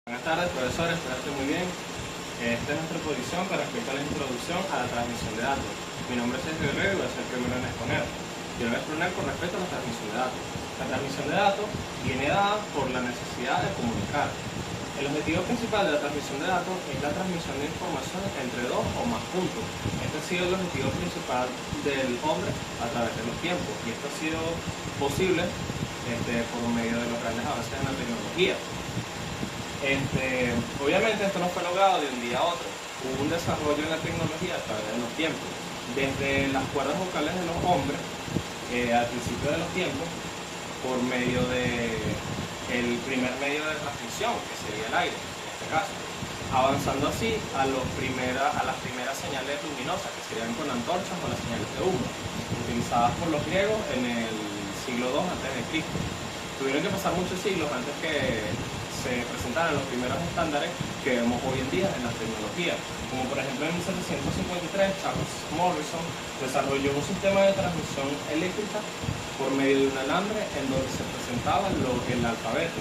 Buenas tardes, profesor, espero que muy bien. Esta es nuestra exposición con respecto a la introducción a la transmisión de datos. Mi nombre es Sergio Guerrero y voy a ser el primero en exponer. Yo voy a exponer con respecto a la transmisión de datos. La transmisión de datos viene dada por la necesidad de comunicar. El objetivo principal de la transmisión de datos es la transmisión de información entre dos o más puntos. Este ha sido el objetivo principal del hombre a través de los tiempos, y esto ha sido posible por medio de los grandes avances en la tecnología. Obviamente esto no fue logrado de un día a otro. Hubo un desarrollo en la tecnología a través de los tiempos. Desde las cuerdas vocales de los hombres, al principio de los tiempos, por medio el primer medio de transmisión, que sería el aire, en este caso. Avanzando así a las primeras señales luminosas, que serían con antorchas o las señales de humo, utilizadas por los griegos en el siglo II a.C. Tuvieron que pasar muchos siglos antes que se presentaran los primeros estándares que vemos hoy en día en la tecnología, como por ejemplo en 1753 Charles Morrison desarrolló un sistema de transmisión eléctrica por medio de un alambre en donde se presentaba el alfabeto.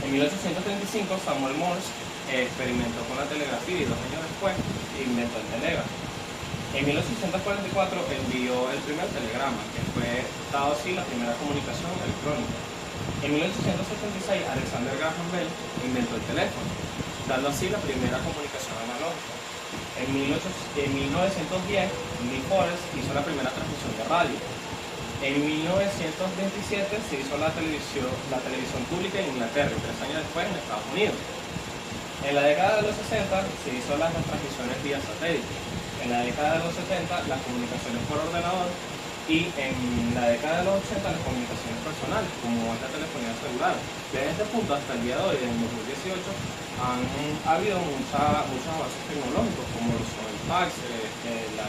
En 1835 Samuel Morse experimentó con la telegrafía y 2 años después inventó el telégrafo. En 1844 envió el primer telegrama, que fue dado así la primera comunicación electrónica. En 1876 Alexander Graham Bell inventó el teléfono, dando así la primera comunicación analógica. En 1910 Lee Forrest hizo la primera transmisión de radio. En 1927 se hizo la televisión pública en Inglaterra y 3 años después en Estados Unidos. En la década de los 60 se hizo las transmisiones vía satélite. En la década de los 70 las comunicaciones por ordenador, y en la década de los 80 las comunicaciones personales, como es la telefonía celular. Desde este punto hasta el día de hoy, en 2018, han habido muchos avances tecnológicos, como son el fax, la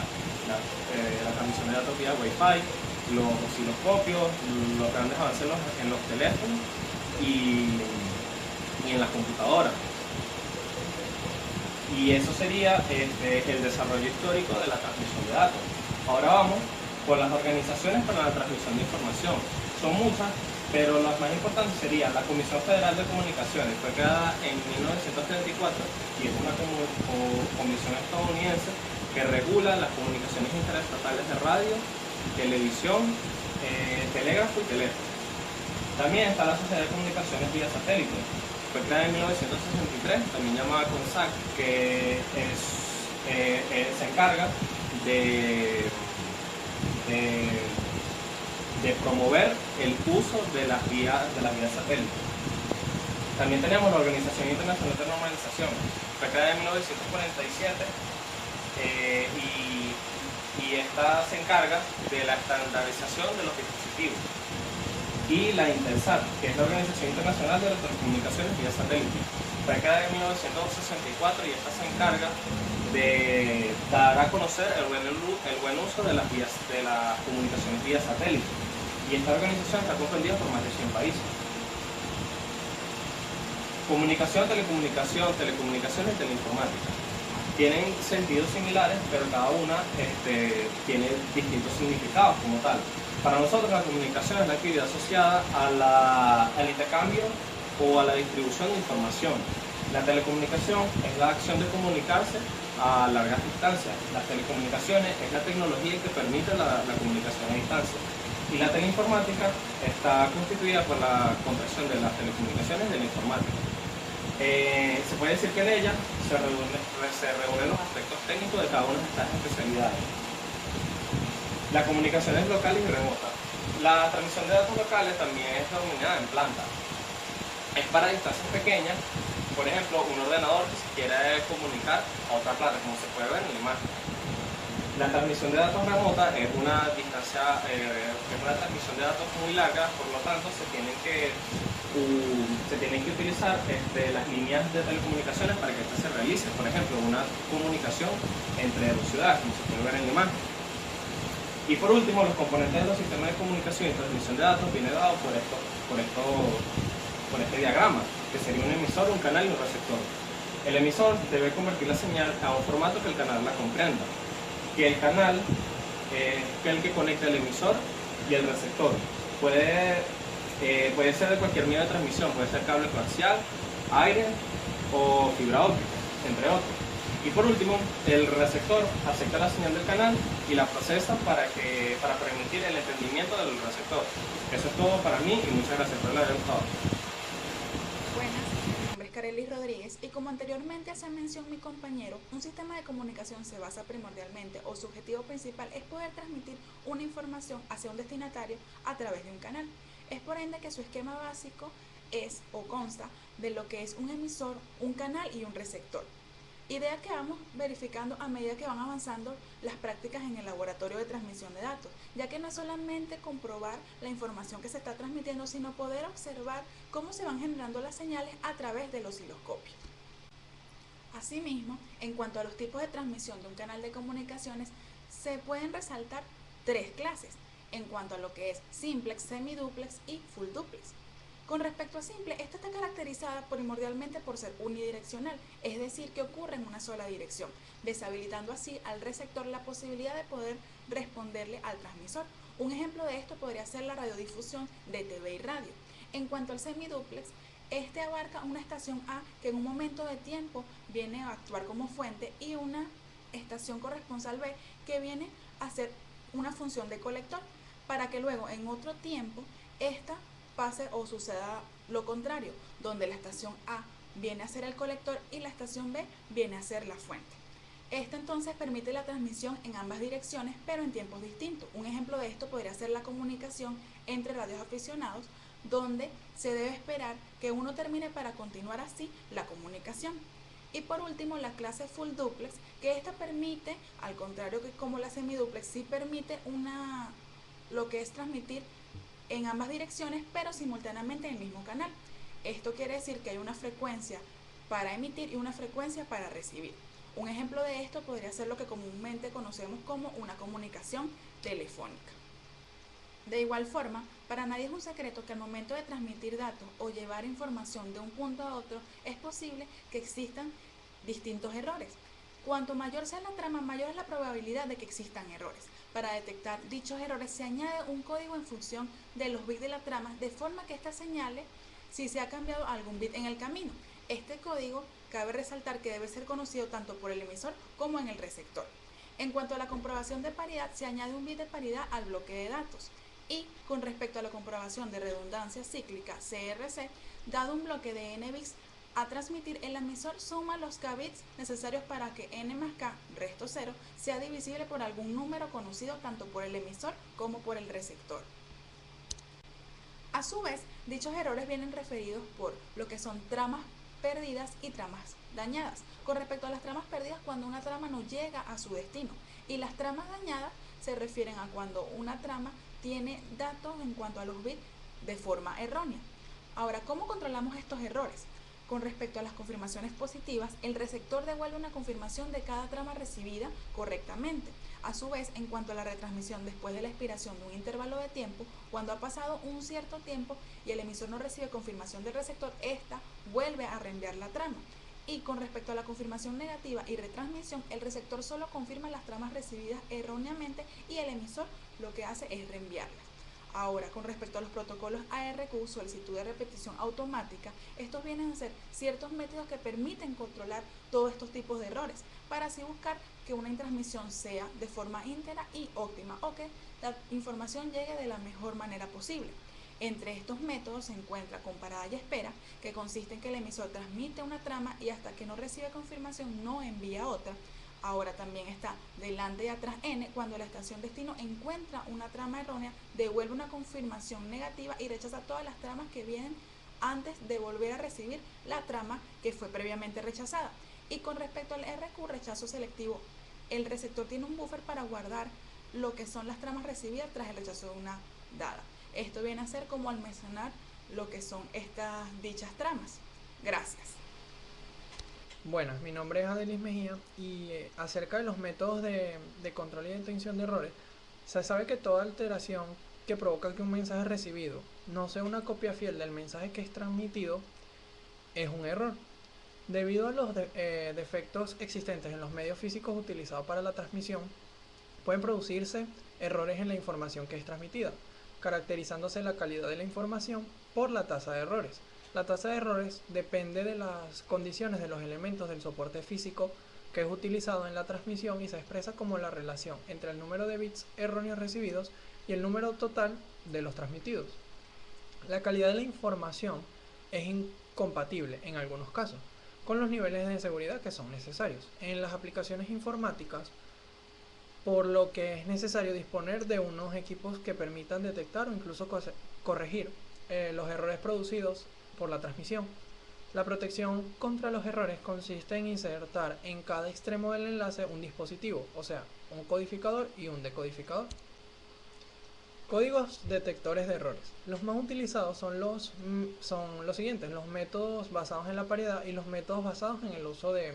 transmisión de datos vía Wi-Fi, los osciloscopios, los grandes avances en los teléfonos y en las computadoras. Y eso sería el desarrollo histórico de la transmisión de datos. Ahora vamos por las organizaciones para la transmisión de información. Son muchas, pero las más importantes serían la Comisión Federal de Comunicaciones. Fue creada en 1934 y es una comisión estadounidense que regula las comunicaciones interestatales de radio, televisión, telégrafo y teléfono. También está la Sociedad de Comunicaciones vía satélite. Fue creada en 1963, también llamada CONSAC, que se encarga de promover el uso de las vías satélites. También tenemos la Organización Internacional de Normalización, fue creada en 1947 y esta se encarga de la estandarización de los dispositivos. Y la Intelsat, que es la Organización Internacional de Telecomunicaciones vía satélite, fue creada en 1964 y esta se encarga de dar a conocer el buen uso de las comunicaciones vía satélite. Y esta organización está comprendida por más de 100 países. Comunicación, telecomunicaciones y teleinformática. Tienen sentidos similares, pero cada una tiene distintos significados como tal. Para nosotros la comunicación es la actividad asociada al intercambio o a la distribución de información. La telecomunicación es la acción de comunicarse a largas distancias. Las telecomunicaciones es la tecnología que permite la comunicación a distancia. Y la teleinformática está constituida por la contracción de las telecomunicaciones y de la informática. Se puede decir que en ella se reúnen los aspectos técnicos de cada una de estas especialidades. La comunicación es local y remota. La transmisión de datos locales también es denominada en planta. Es para distancias pequeñas, por ejemplo, un ordenador que se quiere comunicar a otra planta, como se puede ver en la imagen. La transmisión de datos remota es una transmisión de datos muy larga, por lo tanto se tienen que utilizar las líneas de telecomunicaciones para que esta se realice. Por ejemplo, una comunicación entre dos ciudades, como se puede ver en la imagen. Y por último, los componentes de los sistemas de comunicación y transmisión de datos viene dado por este diagrama, que sería un emisor, un canal y un receptor. El emisor debe convertir la señal a un formato que el canal la comprenda. Que el canal es el que conecta el emisor y el receptor. Puede ser de cualquier medio de transmisión, puede ser cable coaxial, aire o fibra óptica, entre otros. Y por último, el receptor acepta la señal del canal y la procesa para permitir el entendimiento del receptor. Eso es todo para mí y muchas gracias por haber gustado. Buenas, mi nombre es Carelis Rodríguez y como anteriormente hace mención mi compañero, un sistema de comunicación se basa primordialmente o su objetivo principal es poder transmitir una información hacia un destinatario a través de un canal. Es por ende que su esquema básico es o consta de lo que es un emisor, un canal y un receptor. Idea que vamos verificando a medida que van avanzando las prácticas en el laboratorio de transmisión de datos, ya que no es solamente comprobar la información que se está transmitiendo, sino poder observar cómo se van generando las señales a través del osciloscopio. Asimismo, en cuanto a los tipos de transmisión de un canal de comunicaciones, se pueden resaltar tres clases, en cuanto a lo que es simplex, semiduplex y full duplex. Con respecto a simple, esta está caracterizada primordialmente por ser unidireccional, es decir, que ocurre en una sola dirección, deshabilitando así al receptor la posibilidad de poder responderle al transmisor. Un ejemplo de esto podría ser la radiodifusión de TV y radio. En cuanto al semiduplex, este abarca una estación A que en un momento de tiempo viene a actuar como fuente y una estación corresponsal B que viene a hacer una función de colector, para que luego en otro tiempo esta pase o suceda lo contrario, donde la estación A viene a ser el colector y la estación B viene a ser la fuente. Esto entonces permite la transmisión en ambas direcciones, pero en tiempos distintos. Un ejemplo de esto podría ser la comunicación entre radios aficionados, donde se debe esperar que uno termine para continuar así la comunicación. Y por último, la clase full duplex, que esta permite, al contrario que como la semiduplex, sí permite lo que es transmitir en ambas direcciones, pero simultáneamente en el mismo canal. Esto quiere decir que hay una frecuencia para emitir y una frecuencia para recibir. Un ejemplo de esto podría ser lo que comúnmente conocemos como una comunicación telefónica. De igual forma, para nadie es un secreto que al momento de transmitir datos o llevar información de un punto a otro, es posible que existan distintos errores. Cuanto mayor sea la trama, mayor es la probabilidad de que existan errores. Para detectar dichos errores se añade un código en función de los bits de la trama, de forma que esta señale si se ha cambiado algún bit en el camino. Este código cabe resaltar que debe ser conocido tanto por el emisor como en el receptor. En cuanto a la comprobación de paridad, se añade un bit de paridad al bloque de datos. Y con respecto a la comprobación de redundancia cíclica CRC, dado un bloque de n bits a transmitir, el emisor suma los k bits necesarios para que n más k, resto 0, sea divisible por algún número conocido tanto por el emisor como por el receptor. A su vez, dichos errores vienen referidos por lo que son tramas perdidas y tramas dañadas. Con respecto a las tramas perdidas, cuando una trama no llega a su destino, y las tramas dañadas se refieren a cuando una trama tiene datos en cuanto a los bits de forma errónea. Ahora, ¿cómo controlamos estos errores? Con respecto a las confirmaciones positivas, el receptor devuelve una confirmación de cada trama recibida correctamente. A su vez, en cuanto a la retransmisión después de la expiración de un intervalo de tiempo, cuando ha pasado un cierto tiempo y el emisor no recibe confirmación del receptor, esta vuelve a reenviar la trama. Y con respecto a la confirmación negativa y retransmisión, el receptor solo confirma las tramas recibidas erróneamente y el emisor lo que hace es reenviarlas. Ahora, con respecto a los protocolos ARQ, solicitud de repetición automática, estos vienen a ser ciertos métodos que permiten controlar todos estos tipos de errores, para así buscar que una transmisión sea de forma íntegra y óptima, o que la información llegue de la mejor manera posible. Entre estos métodos se encuentra comparada y espera, que consiste en que el emisor transmite una trama y hasta que no recibe confirmación no envía otra. Ahora también está delante y atrás N, cuando la estación destino encuentra una trama errónea, devuelve una confirmación negativa y rechaza todas las tramas que vienen antes de volver a recibir la trama que fue previamente rechazada. Y con respecto al RQ, rechazo selectivo, el receptor tiene un buffer para guardar lo que son las tramas recibidas tras el rechazo de una dada. Esto viene a ser como almacenar lo que son estas dichas tramas. Gracias. Buenas, mi nombre es Adelis Mejía y acerca de los métodos de control y detención de errores, se sabe que toda alteración que provoca que un mensaje recibido no sea una copia fiel del mensaje que es transmitido es un error. Debido a los defectos existentes en los medios físicos utilizados para la transmisión, pueden producirse errores en la información que es transmitida, caracterizándose la calidad de la información por la tasa de errores. La tasa de errores depende de las condiciones de los elementos del soporte físico que es utilizado en la transmisión y se expresa como la relación entre el número de bits erróneos recibidos y el número total de los transmitidos. La calidad de la información es incompatible en algunos casos con los niveles de seguridad que son necesarios en las aplicaciones informáticas, por lo que es necesario disponer de unos equipos que permitan detectar o incluso corregir los errores producidos por la transmisión. La protección contra los errores consiste en insertar en cada extremo del enlace un dispositivo, o sea, un codificador y un decodificador. Códigos detectores de errores. Los más utilizados son los siguientes: los métodos basados en la paridad y los métodos basados en el uso de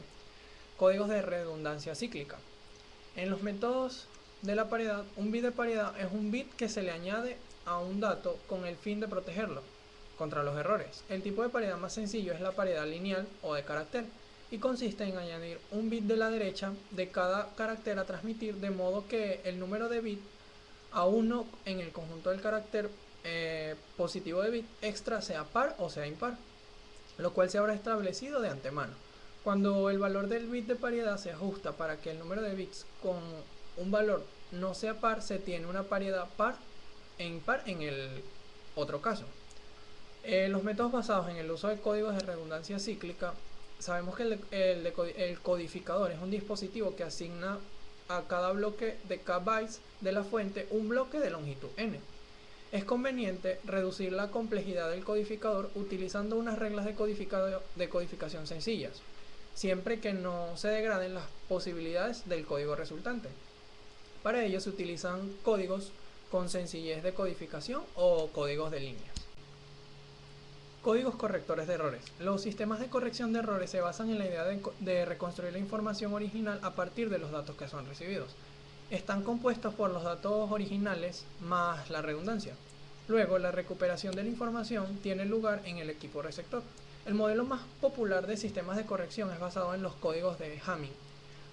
códigos de redundancia cíclica. En los métodos de la paridad, un bit de paridad es un bit que se le añade a un dato con el fin de protegerlo contra los errores. El tipo de paridad más sencillo es la paridad lineal o de carácter y consiste en añadir un bit de la derecha de cada carácter a transmitir, de modo que el número de bit a 1 en el conjunto del carácter positivo de bit extra sea par o sea impar, lo cual se habrá establecido de antemano. Cuando el valor del bit de paridad se ajusta para que el número de bits con un valor no sea par, se tiene una paridad par e impar en el otro caso. Los métodos basados en el uso de códigos de redundancia cíclica, sabemos que el codificador es un dispositivo que asigna a cada bloque de k bytes de la fuente un bloque de longitud n. Es conveniente reducir la complejidad del codificador utilizando unas reglas de codificación sencillas, siempre que no se degraden las posibilidades del código resultante. Para ello se utilizan códigos con sencillez de codificación o códigos de líneas. Códigos correctores de errores. Los sistemas de corrección de errores se basan en la idea de reconstruir la información original a partir de los datos que son recibidos. Están compuestos por los datos originales más la redundancia. Luego, la recuperación de la información tiene lugar en el equipo receptor. El modelo más popular de sistemas de corrección es basado en los códigos de Hamming.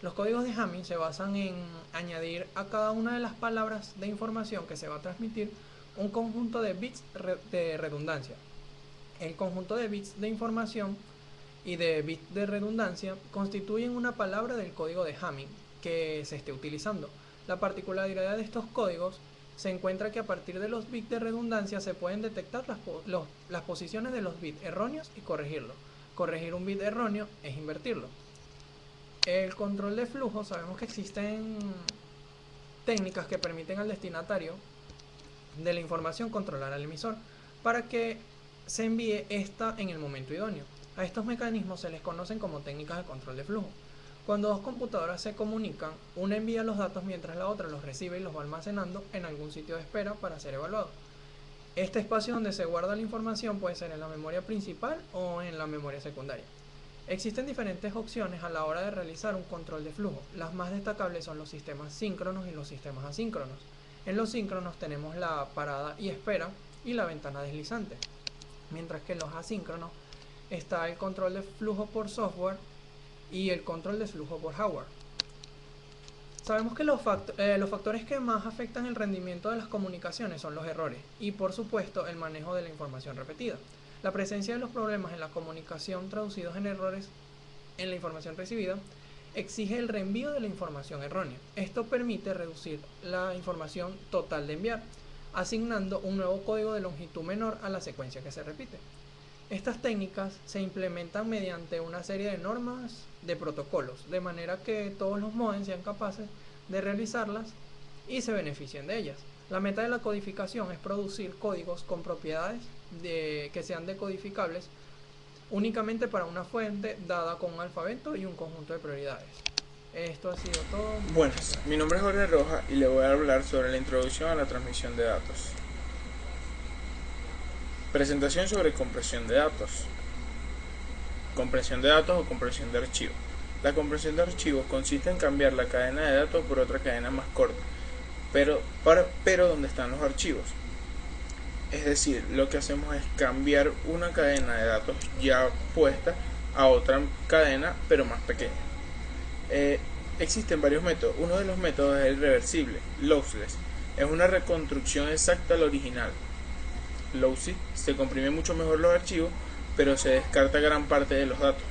Los códigos de Hamming se basan en añadir a cada una de las palabras de información que se va a transmitir un conjunto de bits de redundancia. El conjunto de bits de información y de bits de redundancia constituyen una palabra del código de Hamming que se esté utilizando. La particularidad de estos códigos se encuentra que a partir de los bits de redundancia se pueden detectar las posiciones de los bits erróneos y corregirlo. Corregir un bit erróneo es invertirlo. El control de flujo, sabemos que existen técnicas que permiten al destinatario de la información controlar al emisor para que se envíe esta en el momento idóneo. A estos mecanismos se les conocen como técnicas de control de flujo. Cuando dos computadoras se comunican, una envía los datos mientras la otra los recibe y los va almacenando en algún sitio de espera para ser evaluado. Este espacio donde se guarda la información puede ser en la memoria principal o en la memoria secundaria. Existen diferentes opciones a la hora de realizar un control de flujo. Las más destacables son los sistemas síncronos y los sistemas asíncronos. En los síncronos tenemos la parada y espera y la ventana deslizante, mientras que en los asíncronos está el control de flujo por software y el control de flujo por hardware. Sabemos que los factores que más afectan el rendimiento de las comunicaciones son los errores y, por supuesto, el manejo de la información repetida. La presencia de los problemas en la comunicación traducidos en errores en la información recibida exige el reenvío de la información errónea. Esto permite reducir la información total de enviar, asignando un nuevo código de longitud menor a la secuencia que se repite. Estas técnicas se implementan mediante una serie de normas de protocolos, de manera que todos los modems sean capaces de realizarlas y se beneficien de ellas. La meta de la codificación es producir códigos con propiedades que sean decodificables únicamente para una fuente dada con un alfabeto y un conjunto de prioridades. Esto ha sido todo. Buenas, mi nombre es Jorge Rojas y le voy a hablar sobre la introducción a la transmisión de datos. Presentación sobre compresión de datos. Compresión de datos o compresión de archivos. La compresión de archivos consiste en cambiar la cadena de datos por otra cadena más corta, pero donde están los archivos. Es decir, lo que hacemos es cambiar una cadena de datos ya puesta a otra cadena, pero más pequeña. Existen varios métodos. Uno de los métodos es el reversible, lossless. Es una reconstrucción exacta al original. Lossy se comprime mucho mejor los archivos, pero se descarta gran parte de los datos.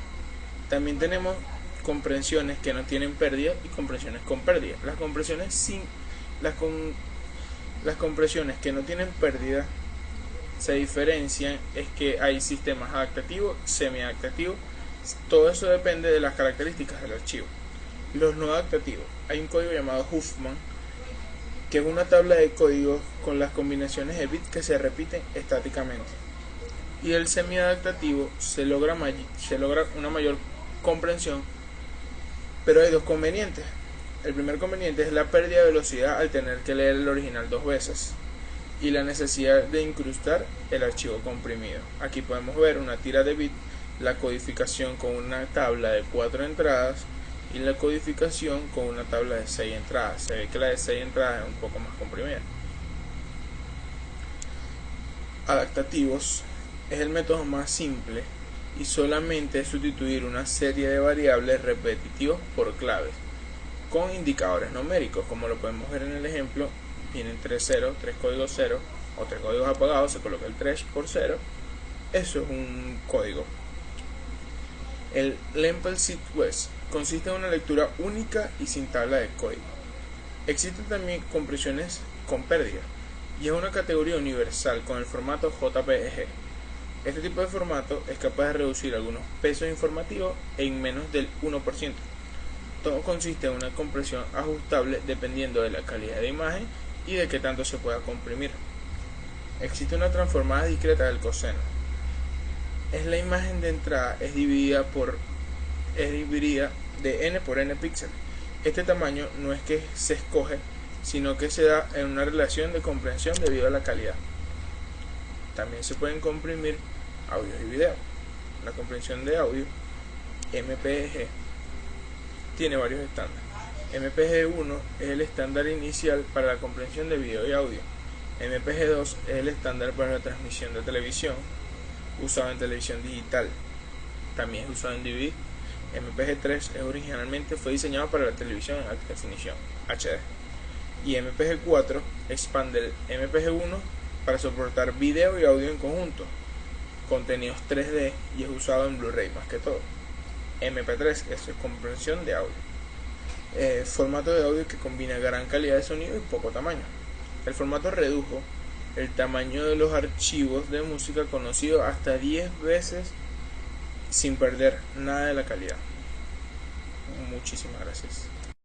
También tenemos compresiones que no tienen pérdida y compresiones con pérdida. Las compresiones que no tienen pérdida se diferencian es que hay sistemas adaptativos, semi-adaptativos. Todo eso depende de las características del archivo. Los no adaptativos, hay un código llamado Huffman, que es una tabla de códigos con las combinaciones de bits que se repiten estáticamente. Y el semi-adaptativo se logra una mayor comprensión, pero hay dos convenientes. El primer conveniente es la pérdida de velocidad al tener que leer el original 2 veces y la necesidad de incrustar el archivo comprimido. Aquí podemos ver una tira de bits, la codificación con una tabla de 4 entradas y la codificación con una tabla de 6 entradas. Se ve que la de 6 entradas es un poco más comprimida. Adaptativos es el método más simple y solamente es sustituir una serie de variables repetitivos por claves con indicadores numéricos. Como lo podemos ver en el ejemplo, vienen 3 ceros, 3 códigos 0 o 3 códigos apagados, se coloca el 3 por 0. Eso es un código. El Lempel Sit West consiste en una lectura única y sin tabla de código. Existen también compresiones con pérdida y es una categoría universal con el formato JPEG. Este tipo de formato es capaz de reducir algunos pesos informativos en menos del 1%. Todo consiste en una compresión ajustable dependiendo de la calidad de imagen y de qué tanto se pueda comprimir. Existe una transformada discreta del coseno. Es la imagen de entrada es dividida de n por n píxeles. Este tamaño no es que se escoge, sino que se da en una relación de comprensión debido a la calidad. También se pueden comprimir audio y video. La comprensión de audio MPEG tiene varios estándares. MPEG-1 es el estándar inicial para la comprensión de video y audio. MPEG-2 es el estándar para la transmisión de televisión, usado en televisión digital. También es usado en DVD. MPEG-3 originalmente fue diseñado para la televisión en alta definición, HD. Y MPEG-4 expande el MPEG-1 para soportar video y audio en conjunto, contenidos 3D, y es usado en Blu-ray más que todo. MP3 es comprensión de audio. Formato de audio que combina gran calidad de sonido y poco tamaño. El formato redujo el tamaño de los archivos de música conocido hasta 10 veces sin perder nada de la calidad. Muchísimas gracias.